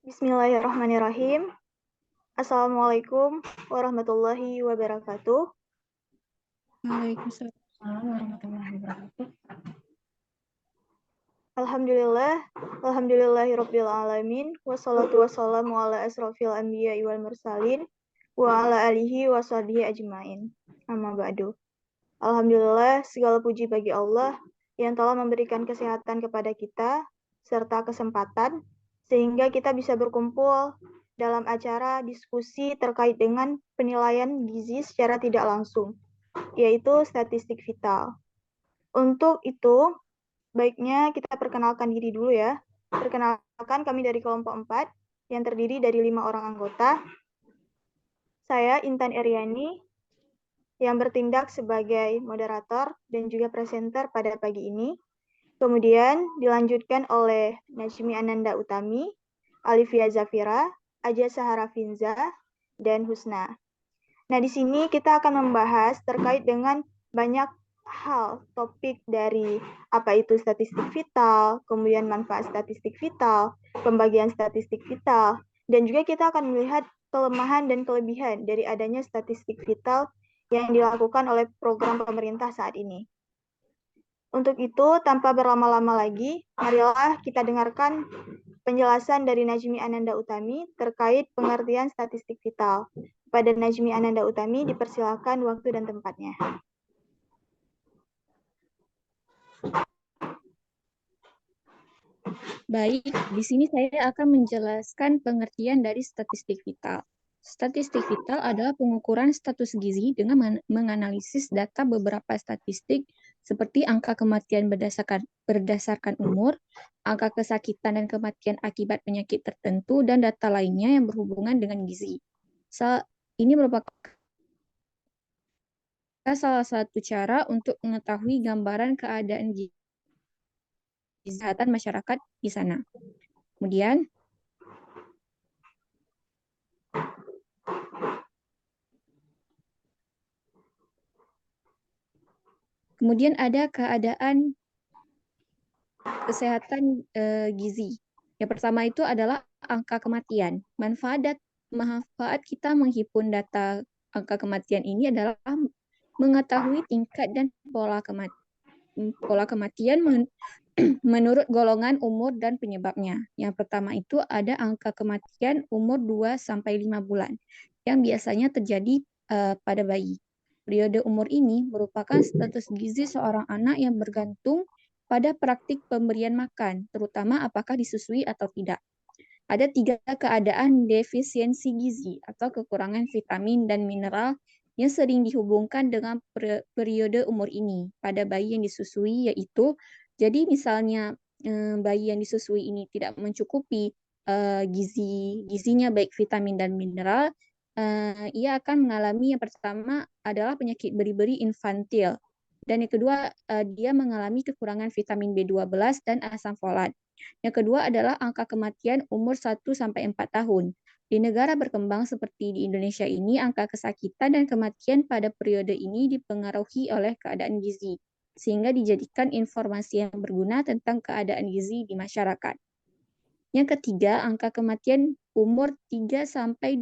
Bismillahirrahmanirrahim. Assalamualaikum warahmatullahi wabarakatuh. Waalaikumsalam warahmatullahi wabarakatuh. Alhamdulillahirabbil alamin. Wassalatu wassalamu ala asrofil anbiya'i wal mursalin wa ala alihi wa sahbihi ajmain. Amma ba'du. Alhamdulillah, segala puji bagi Allah yang telah memberikan kesehatan kepada kita serta kesempatan sehingga kita bisa berkumpul dalam acara diskusi terkait dengan penilaian gizi secara tidak langsung, yaitu statistik vital. Untuk itu, baiknya kita perkenalkan diri dulu ya. Perkenalkan, kami dari kelompok 4 yang terdiri dari 5 orang anggota. Saya Intan Eryani yang bertindak sebagai moderator dan juga presenter pada pagi ini. Kemudian dilanjutkan oleh Najmi Ananda Utami, Alivia Zafira, Aja Sahara Finza, dan Husna. Nah, di sini kita akan membahas terkait dengan banyak hal topik dari apa itu statistik vital, kemudian manfaat statistik vital, pembagian statistik vital, dan juga kita akan melihat kelemahan dan kelebihan dari adanya statistik vital yang dilakukan oleh program pemerintah saat ini. Untuk itu, tanpa berlama-lama lagi, marilah kita dengarkan penjelasan dari Najmi Ananda Utami terkait pengertian statistik vital. Pada Najmi Ananda Utami, dipersilakan waktu dan tempatnya. Baik, di sini saya akan menjelaskan pengertian dari statistik vital. Statistik vital adalah pengukuran status gizi dengan menganalisis data beberapa statistik seperti angka kematian berdasarkan umur, angka kesakitan dan kematian akibat penyakit tertentu, dan data lainnya yang berhubungan dengan gizi. Ini merupakan salah satu cara untuk mengetahui gambaran keadaan gizi kesehatan masyarakat di sana. Kemudian ada keadaan kesehatan gizi. Yang pertama itu adalah angka kematian. Manfaat kita menghimpun data angka kematian ini adalah mengetahui tingkat dan pola kematian menurut golongan umur dan penyebabnya. Yang pertama itu ada angka kematian umur 2-5 bulan yang biasanya terjadi pada bayi. Periode umur ini merupakan status gizi seorang anak yang bergantung pada praktik pemberian makan, terutama apakah disusui atau tidak. Ada 3 keadaan defisiensi gizi atau kekurangan vitamin dan mineral yang sering dihubungkan dengan periode umur ini pada bayi yang disusui, yaitu jadi misalnya bayi yang disusui ini tidak mencukupi gizinya baik vitamin dan mineral, ia akan mengalami yang pertama adalah penyakit beri-beri infantil. Dan yang kedua, dia mengalami kekurangan vitamin B12 dan asam folat. Yang kedua adalah angka kematian umur 1-4 tahun. Di negara berkembang seperti di Indonesia ini, angka kesakitan dan kematian pada periode ini dipengaruhi oleh keadaan gizi, sehingga dijadikan informasi yang berguna tentang keadaan gizi di masyarakat. Yang ketiga, angka kematian umur 13-24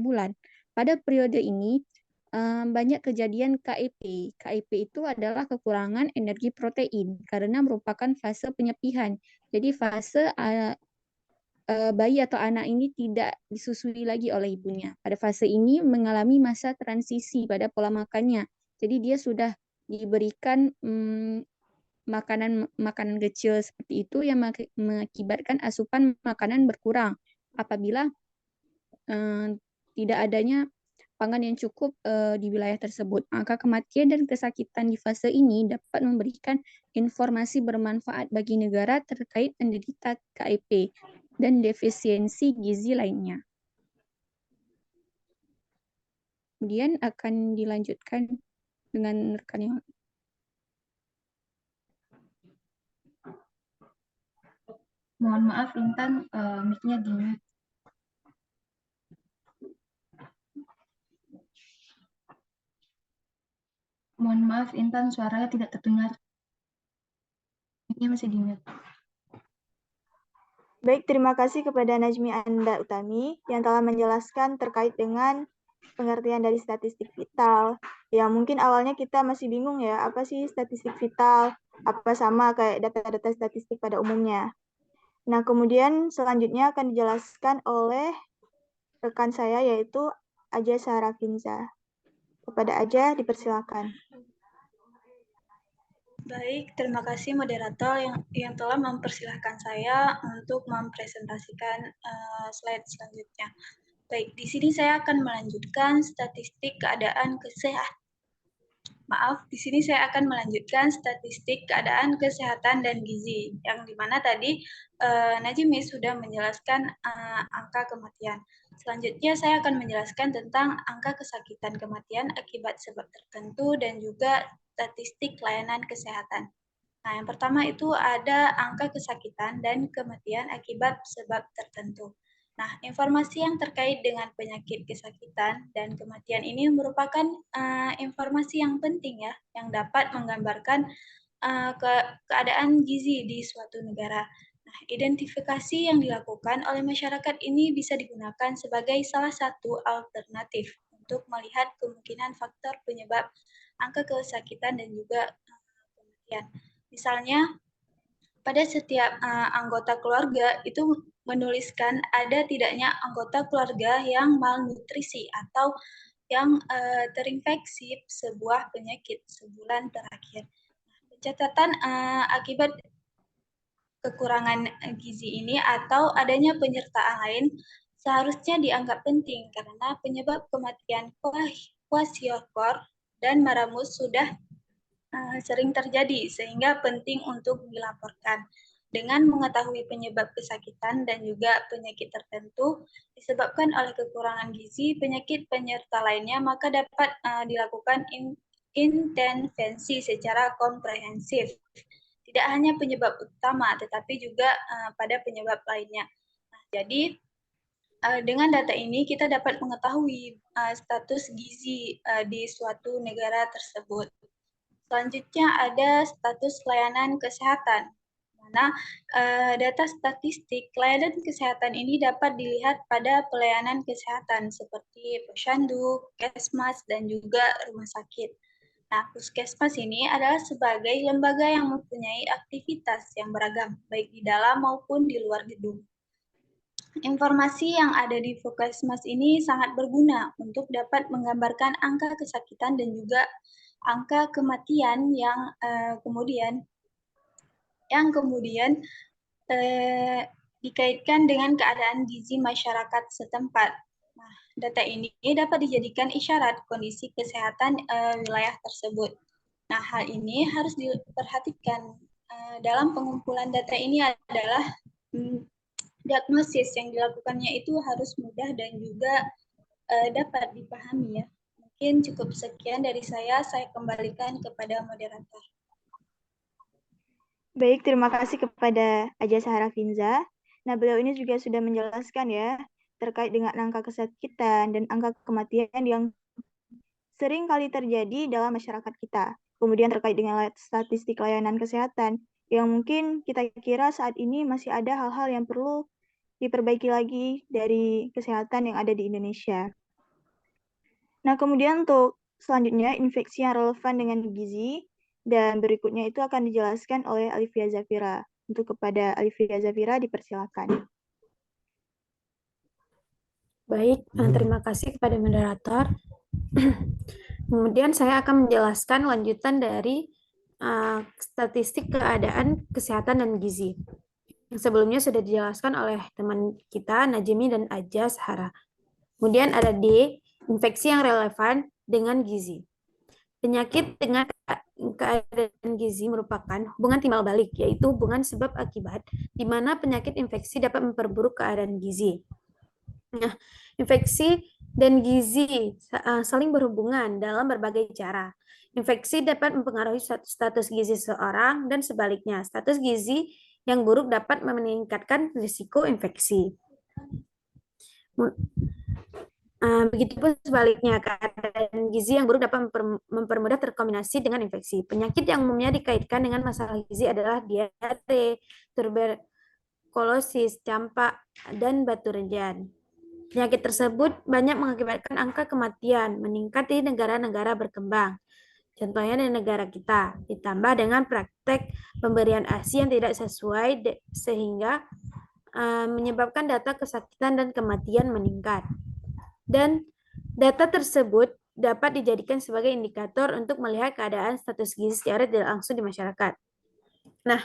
bulan. Pada periode ini, banyak kejadian KIP. KIP itu adalah kekurangan energi protein karena merupakan fase penyepihan. Jadi fase bayi atau anak ini tidak disusui lagi oleh ibunya. Pada fase ini mengalami masa transisi pada pola makannya. Jadi dia sudah diberikan makanan kecil seperti itu yang mengakibatkan asupan makanan berkurang apabila tidak adanya pangan yang cukup di wilayah tersebut. Angka kematian dan kesakitan di fase ini dapat memberikan informasi bermanfaat bagi negara terkait penderita KIP dan defisiensi gizi lainnya. Kemudian akan dilanjutkan dengan rekan yang Mohon maaf, Intan, mic-nya di-mute. Mohon maaf, Intan, suaranya tidak terdengar. Mic-nya masih di-mute. Baik, terima kasih kepada Najmi Anda Utami yang telah menjelaskan terkait dengan pengertian dari statistik vital. Ya, mungkin awalnya kita masih bingung ya, apa sih statistik vital? Apa sama kayak data-data statistik pada umumnya? Nah, kemudian selanjutnya akan dijelaskan oleh rekan saya yaitu Aja Sarafinza. Kepada Aja, dipersilakan. Baik, terima kasih moderator yang telah mempersilahkan saya untuk mempresentasikan slide selanjutnya. Baik, di sini saya akan melanjutkan statistik keadaan kesehatan. Maaf, di sini saya akan melanjutkan statistik keadaan kesehatan dan gizi, yang dimana tadi Najmi sudah menjelaskan angka kematian. Selanjutnya saya akan menjelaskan tentang angka kesakitan kematian akibat sebab tertentu dan juga statistik layanan kesehatan. Nah, yang pertama itu ada angka kesakitan dan kematian akibat sebab tertentu. Nah, informasi yang terkait dengan penyakit kesakitan dan kematian ini merupakan informasi yang penting ya, yang dapat menggambarkan keadaan gizi di suatu negara. Nah, identifikasi yang dilakukan oleh masyarakat ini bisa digunakan sebagai salah satu alternatif untuk melihat kemungkinan faktor penyebab angka kesakitan dan juga kematian. Misalnya, pada setiap anggota keluarga itu menuliskan ada tidaknya anggota keluarga yang malnutrisi atau yang terinfeksi sebuah penyakit sebulan terakhir. Pencatatan akibat kekurangan gizi ini atau adanya penyertaan lain seharusnya dianggap penting karena penyebab kematian kwashiorkor dan maramus sudah sering terjadi sehingga penting untuk dilaporkan. Dengan mengetahui penyebab kesakitan dan juga penyakit tertentu disebabkan oleh kekurangan gizi, penyakit penyerta lainnya, maka dapat dilakukan intervensi secara komprehensif. Tidak hanya penyebab utama, tetapi juga pada penyebab lainnya. Nah, jadi dengan data ini kita dapat mengetahui status gizi di suatu negara tersebut. Selanjutnya ada status layanan kesehatan. Mana data statistik layanan kesehatan ini dapat dilihat pada pelayanan kesehatan seperti posyandu, puskesmas, dan juga rumah sakit. Nah, puskesmas ini adalah sebagai lembaga yang mempunyai aktivitas yang beragam, baik di dalam maupun di luar gedung. Informasi yang ada di puskesmas ini sangat berguna untuk dapat menggambarkan angka kesakitan dan juga angka kematian yang kemudian dikaitkan dengan keadaan gizi masyarakat setempat. Nah, data ini dapat dijadikan isyarat kondisi kesehatan wilayah tersebut. Nah, hal ini harus diperhatikan dalam pengumpulan data ini adalah diagnosis yang dilakukannya itu harus mudah dan juga dapat dipahami ya. Mungkin cukup sekian dari saya kembalikan kepada moderator. Baik, terima kasih kepada Aja Sarafinza. Nah, beliau ini juga sudah menjelaskan ya, terkait dengan angka kesakitan dan angka kematian yang sering kali terjadi dalam masyarakat kita. Kemudian terkait dengan statistik layanan kesehatan, yang mungkin kita kira saat ini masih ada hal-hal yang perlu diperbaiki lagi dari kesehatan yang ada di Indonesia. Nah, kemudian untuk selanjutnya, infeksi yang relevan dengan gizi, dan berikutnya itu akan dijelaskan oleh Alifia Zafira. Untuk kepada Alifia Zafira, dipersilakan. Baik, terima kasih kepada moderator. Kemudian saya akan menjelaskan lanjutan dari statistik keadaan kesehatan dan gizi. Yang sebelumnya sudah dijelaskan oleh teman kita, Najmi dan Aja Sahara. Kemudian ada D, infeksi yang relevan dengan gizi. Penyakit dengan keadaan gizi merupakan hubungan timbal balik, yaitu hubungan sebab akibat, di mana penyakit infeksi dapat memperburuk keadaan gizi. Nah, infeksi dan gizi saling berhubungan dalam berbagai cara. Infeksi dapat mempengaruhi status gizi seseorang dan sebaliknya, status gizi yang buruk dapat meningkatkan risiko infeksi. Begitupun sebaliknya, keadaan gizi yang buruk dapat mempermudah terkombinasi dengan infeksi. Penyakit yang umumnya dikaitkan dengan masalah gizi adalah diare, tuberkulosis, tuberkulosis, campak, dan batu rejan. Penyakit tersebut banyak mengakibatkan angka kematian meningkat di negara-negara berkembang. Contohnya di negara kita, ditambah dengan praktek pemberian ASI yang tidak sesuai sehingga menyebabkan data kesakitan dan kematian meningkat. Dan data tersebut dapat dijadikan sebagai indikator untuk melihat keadaan status gizi secara tidak langsung di masyarakat. Nah,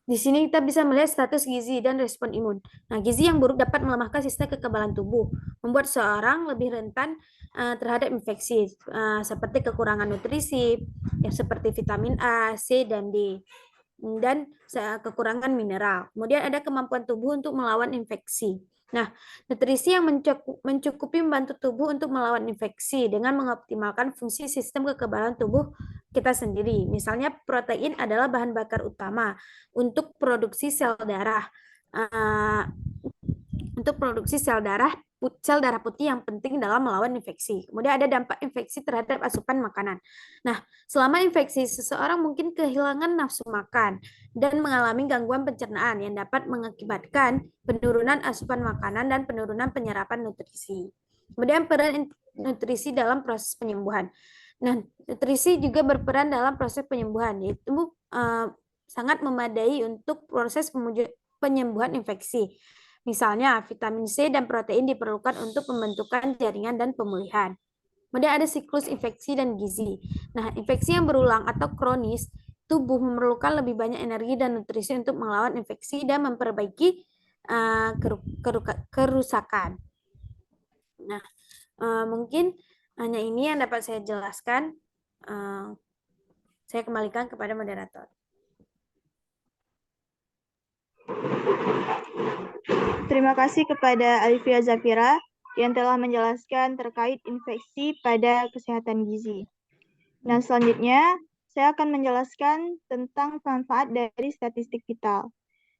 di sini kita bisa melihat status gizi dan respon imun. Nah, gizi yang buruk dapat melemahkan sistem kekebalan tubuh, membuat seorang lebih rentan terhadap infeksi, seperti kekurangan nutrisi, ya, seperti vitamin A, C, dan D, dan kekurangan mineral. Kemudian ada kemampuan tubuh untuk melawan infeksi. Nah, nutrisi yang mencukupi membantu tubuh untuk melawan infeksi dengan mengoptimalkan fungsi sistem kekebalan tubuh kita sendiri. Misalnya, protein adalah bahan bakar utama untuk produksi sel darah. Untuk produksi sel darah putih yang penting dalam melawan infeksi. Kemudian ada dampak infeksi terhadap asupan makanan. Nah, selama infeksi, seseorang mungkin kehilangan nafsu makan dan mengalami gangguan pencernaan yang dapat mengakibatkan penurunan asupan makanan dan penurunan penyerapan nutrisi. Kemudian peran nutrisi dalam proses penyembuhan. Nah, nutrisi juga berperan dalam proses penyembuhan, yaitu sangat memadai untuk proses penyembuhan infeksi. Misalnya, vitamin C dan protein diperlukan untuk pembentukan jaringan dan pemulihan. Kemudian ada siklus infeksi dan gizi. Nah, infeksi yang berulang atau kronis, tubuh memerlukan lebih banyak energi dan nutrisi untuk melawan infeksi dan memperbaiki kerusakan. Nah, mungkin hanya ini yang dapat saya jelaskan. Saya kembalikan kepada moderator. Terima kasih kepada Alifia Zafira yang telah menjelaskan terkait infeksi pada kesehatan gizi. Dan selanjutnya, saya akan menjelaskan tentang manfaat dari statistik vital.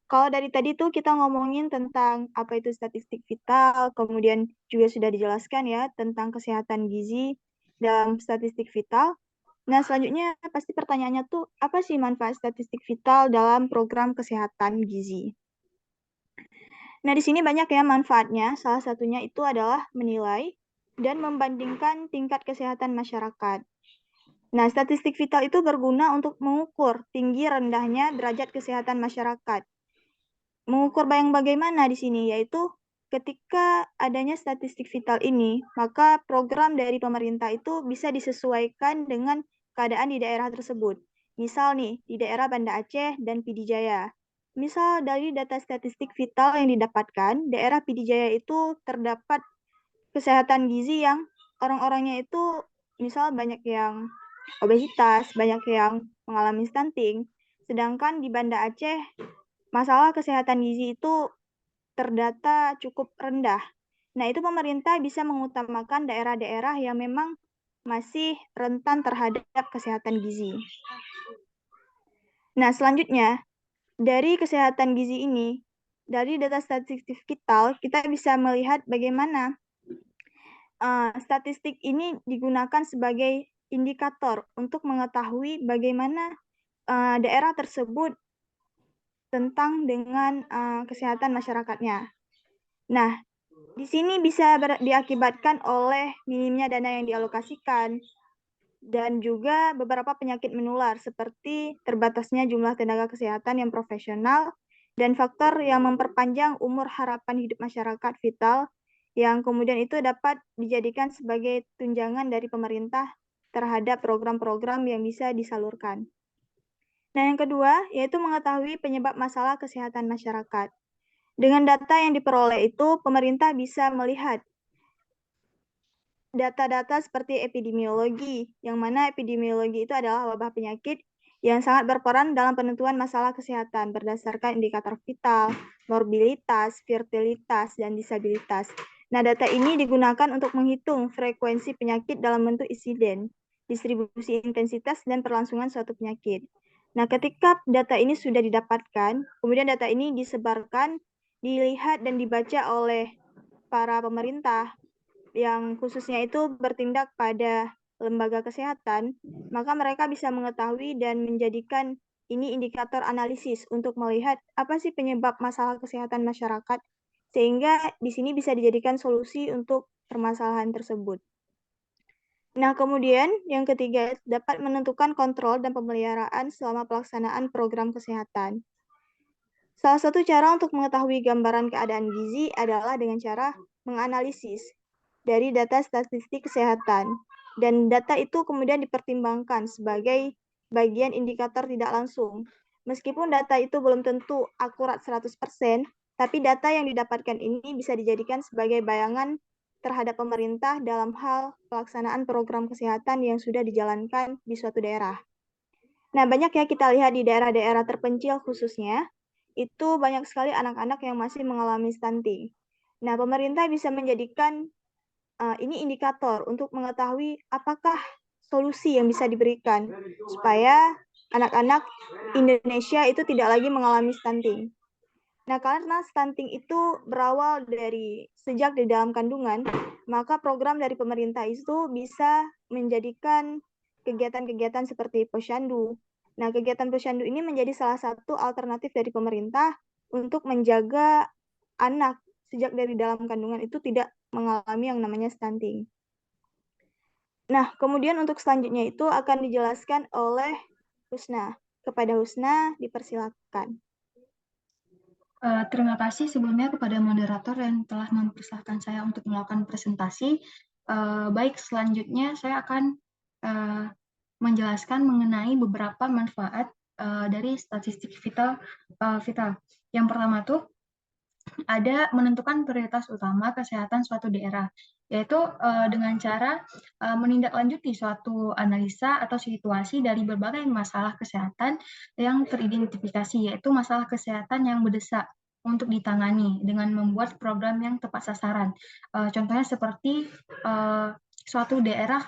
Kalau dari tadi tuh kita ngomongin tentang apa itu statistik vital, kemudian juga sudah dijelaskan ya tentang kesehatan gizi dalam statistik vital. Nah, selanjutnya pasti pertanyaannya tuh, apa sih manfaat statistik vital dalam program kesehatan gizi? Nah, di sini banyak ya manfaatnya. Salah satunya itu adalah menilai dan membandingkan tingkat kesehatan masyarakat. Nah, statistik vital itu berguna untuk mengukur tinggi rendahnya derajat kesehatan masyarakat. Mengukur bagaimana di sini, yaitu ketika adanya statistik vital ini, maka program dari pemerintah itu bisa disesuaikan dengan keadaan di daerah tersebut. Misal nih, di daerah Banda Aceh dan Pidi Jaya. Misal dari data statistik vital yang didapatkan, daerah Pidi Jaya itu terdapat kesehatan gizi yang orang-orangnya itu misal banyak yang obesitas, banyak yang mengalami stunting. Sedangkan di Banda Aceh, masalah kesehatan gizi itu terdata cukup rendah. Nah, itu pemerintah bisa mengutamakan daerah-daerah yang memang masih rentan terhadap kesehatan gizi. Nah, selanjutnya, dari kesehatan gizi ini, dari data statistik vital, kita bisa melihat bagaimana statistik ini digunakan sebagai indikator untuk mengetahui bagaimana daerah tersebut tentang dengan kesehatan masyarakatnya. Nah, di sini bisa diakibatkan oleh minimnya dana yang dialokasikan, dan juga beberapa penyakit menular seperti terbatasnya jumlah tenaga kesehatan yang profesional dan faktor yang memperpanjang umur harapan hidup masyarakat vital yang kemudian itu dapat dijadikan sebagai tunjangan dari pemerintah terhadap program-program yang bisa disalurkan. Nah, yang kedua yaitu mengetahui penyebab masalah kesehatan masyarakat. Dengan data yang diperoleh itu, pemerintah bisa melihat data-data seperti epidemiologi, yang mana epidemiologi itu adalah wabah penyakit yang sangat berperan dalam penentuan masalah kesehatan berdasarkan indikator vital, morbilitas, fertilitas, dan disabilitas. Nah, data ini digunakan untuk menghitung frekuensi penyakit dalam bentuk insiden, distribusi intensitas, dan perlangsungan suatu penyakit. Nah, ketika data ini sudah didapatkan, kemudian data ini disebarkan, dilihat, dan dibaca oleh para pemerintah, yang khususnya itu bertindak pada lembaga kesehatan, maka mereka bisa mengetahui dan menjadikan ini indikator analisis untuk melihat apa sih penyebab masalah kesehatan masyarakat, sehingga di sini bisa dijadikan solusi untuk permasalahan tersebut. Nah, kemudian yang ketiga, dapat menentukan kontrol dan pemeliharaan selama pelaksanaan program kesehatan. Salah satu cara untuk mengetahui gambaran keadaan gizi adalah dengan cara menganalisis dari data statistik kesehatan. Dan data itu kemudian dipertimbangkan sebagai bagian indikator tidak langsung. Meskipun data itu belum tentu akurat 100%, tapi data yang didapatkan ini bisa dijadikan sebagai bayangan terhadap pemerintah dalam hal pelaksanaan program kesehatan yang sudah dijalankan di suatu daerah. Nah, banyak ya kita lihat di daerah-daerah terpencil khususnya, itu banyak sekali anak-anak yang masih mengalami stunting. Nah, pemerintah bisa menjadikan ini indikator untuk mengetahui apakah solusi yang bisa diberikan supaya anak-anak Indonesia itu tidak lagi mengalami stunting. Nah, karena stunting itu berawal dari sejak di dalam kandungan, maka program dari pemerintah itu bisa menjadikan kegiatan-kegiatan seperti posyandu. Nah, kegiatan posyandu ini menjadi salah satu alternatif dari pemerintah untuk menjaga anak sejak dari dalam kandungan itu tidak mengalami yang namanya stunting. Nah, kemudian untuk selanjutnya itu akan dijelaskan oleh Husna. Kepada Husna, dipersilakan. Terima kasih sebelumnya kepada moderator yang telah mempersilahkan saya untuk melakukan presentasi. Baik, selanjutnya saya akan menjelaskan mengenai beberapa manfaat dari statistik vital. Yang pertama tuh ada menentukan prioritas utama kesehatan suatu daerah, yaitu dengan cara menindaklanjuti suatu analisa atau situasi dari berbagai masalah kesehatan yang teridentifikasi, yaitu masalah kesehatan yang mendesak untuk ditangani dengan membuat program yang tepat sasaran. Contohnya seperti suatu daerah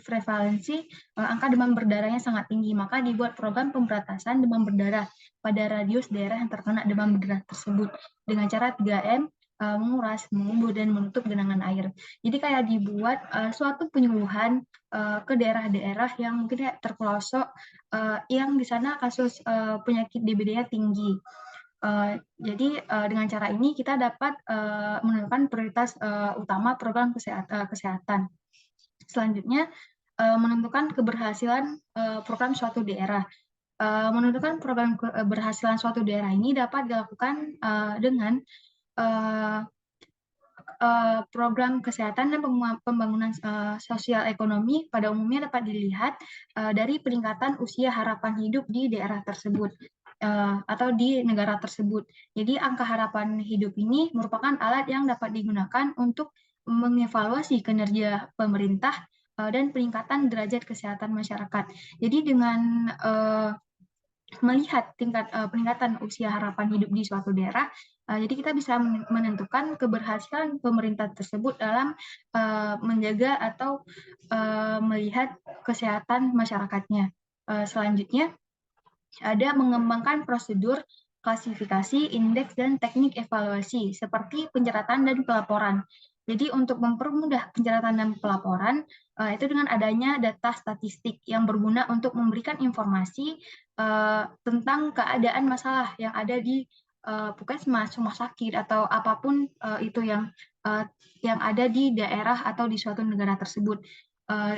prevalensi angka demam berdarahnya sangat tinggi, maka dibuat program pemberantasan demam berdarah pada radius daerah yang terkena demam berdarah tersebut dengan cara 3M, menguras, mengubur, dan menutup genangan air. Jadi kayak dibuat suatu penyuluhan ke daerah-daerah yang mungkin terpelosok, yang di sana kasus penyakit DBD-nya tinggi. Jadi dengan cara ini kita dapat menentukan prioritas utama program kesehatan. Selanjutnya menentukan keberhasilan program suatu daerah. Menentukan program keberhasilan suatu daerah ini dapat dilakukan dengan program kesehatan dan pembangunan sosial ekonomi pada umumnya dapat dilihat dari peningkatan usia harapan hidup di daerah tersebut atau di negara tersebut. Jadi angka harapan hidup ini merupakan alat yang dapat digunakan untuk mengevaluasi kinerja pemerintah dan peningkatan derajat kesehatan masyarakat. Jadi dengan melihat tingkat peningkatan usia harapan hidup di suatu daerah, jadi kita bisa menentukan keberhasilan pemerintah tersebut dalam menjaga atau melihat kesehatan masyarakatnya. Selanjutnya, ada mengembangkan prosedur, klasifikasi, indeks, dan teknik evaluasi seperti pencatatan dan pelaporan. Jadi untuk mempermudah pencatatan dan pelaporan, itu dengan adanya data statistik yang berguna untuk memberikan informasi tentang keadaan masalah yang ada di puskesmas, rumah sakit, atau apapun itu yang ada di daerah atau di suatu negara tersebut.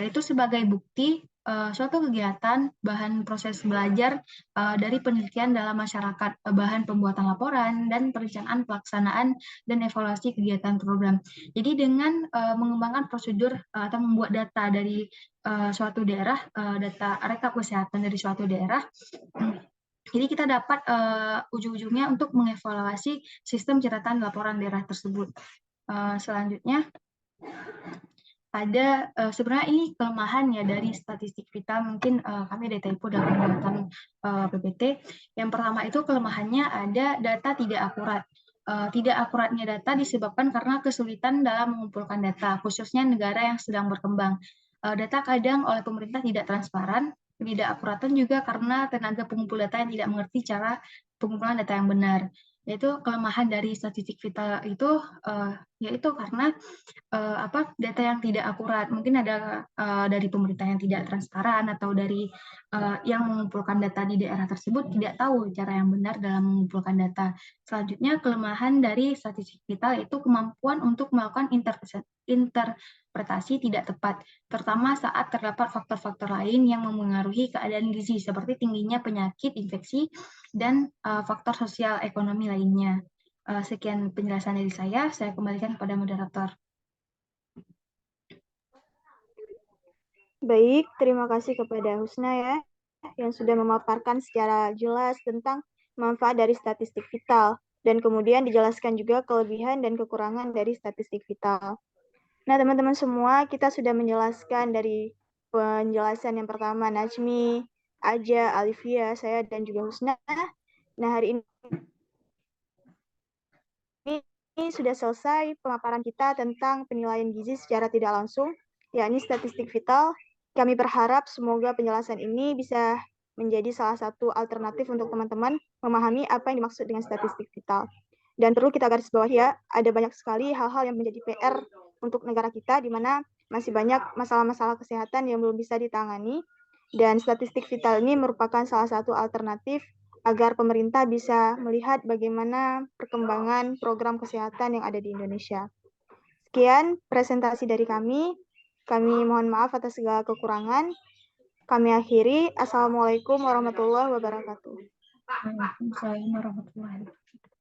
Itu sebagai bukti suatu kegiatan bahan proses belajar dari penelitian dalam masyarakat, bahan pembuatan laporan, dan perencanaan pelaksanaan dan evaluasi kegiatan program. Jadi dengan mengembangkan prosedur atau membuat data dari suatu daerah, data rekap kesehatan dari suatu daerah, jadi kita dapat ujung-ujungnya untuk mengevaluasi sistem catatan laporan daerah tersebut. Selanjutnya, ada sebenarnya ini kelemahan ya dari statistik vital, mungkin kami ada typo dalam pembuatan PPT. Yang pertama itu kelemahannya ada data tidak akurat. Tidak akuratnya data disebabkan karena kesulitan dalam mengumpulkan data, khususnya negara yang sedang berkembang. Data kadang oleh pemerintah tidak transparan, tidak akuratan juga karena tenaga pengumpul data yang tidak mengerti cara pengumpulan data yang benar. Yaitu kelemahan dari statistik vital itu yaitu karena data yang tidak akurat, mungkin ada dari pemerintah yang tidak transparan atau dari yang mengumpulkan data di daerah tersebut tidak tahu cara yang benar dalam mengumpulkan data. Selanjutnya, kelemahan dari statistik vital itu kemampuan untuk melakukan interpretasi tidak tepat, terutama saat terdapat faktor-faktor lain yang memengaruhi keadaan gizi seperti tingginya penyakit, infeksi, dan faktor sosial ekonomi lainnya. Sekian penjelasan dari saya kembalikan kepada moderator. Baik, terima kasih kepada Husna ya, yang sudah memaparkan secara jelas tentang manfaat dari statistik vital, dan kemudian dijelaskan juga kelebihan dan kekurangan dari statistik vital. Nah, teman-teman semua, kita sudah menjelaskan dari penjelasan yang pertama Najmi, Aja, Alivia, saya, dan juga Husna. Nah, hari ini sudah selesai pemaparan kita tentang penilaian gizi secara tidak langsung, yakni statistik vital. Kami berharap semoga penjelasan ini bisa menjadi salah satu alternatif untuk teman-teman memahami apa yang dimaksud dengan statistik vital. Dan perlu kita garis bawahi ya, ada banyak sekali hal-hal yang menjadi PR untuk negara kita, di mana masih banyak masalah-masalah kesehatan yang belum bisa ditangani. Dan statistik vital ini merupakan salah satu alternatif agar pemerintah bisa melihat bagaimana perkembangan program kesehatan yang ada di Indonesia. Sekian presentasi dari kami. Kami mohon maaf atas segala kekurangan. Kami akhiri. Assalamualaikum warahmatullahi wabarakatuh. Waalaikumsalam warahmatullahi wabarakatuh.